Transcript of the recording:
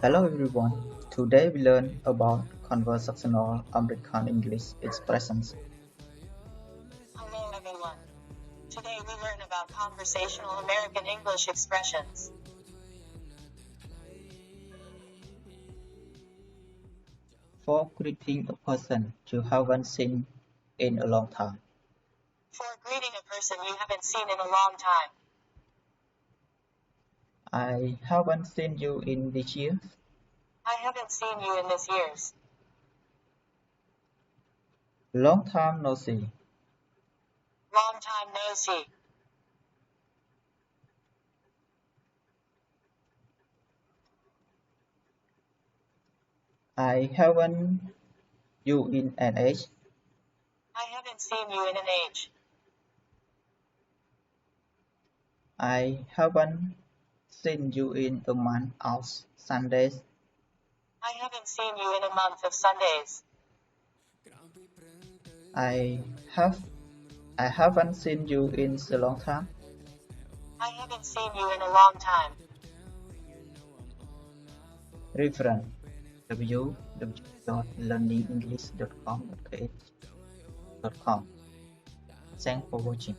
Hello everyone. Today we learn about conversational American English expressions. Hello everyone. Today we learn about conversational American English expressions. For greeting a person you haven't seen in a long time. For greeting a person you haven't seen in a long time. I haven't seen you in this year. I haven't seen you in this years. Long time no see. Long time no see. I haven't you in an age. I haven't seen you in an age. I haven't seen you in a month of Sundays. I haven't seen you in a month of Sundays. I have I haven't seen you in a long time. I haven't seen you in a long time. Reference www.learningenglish.com.kh. Thanks for watching.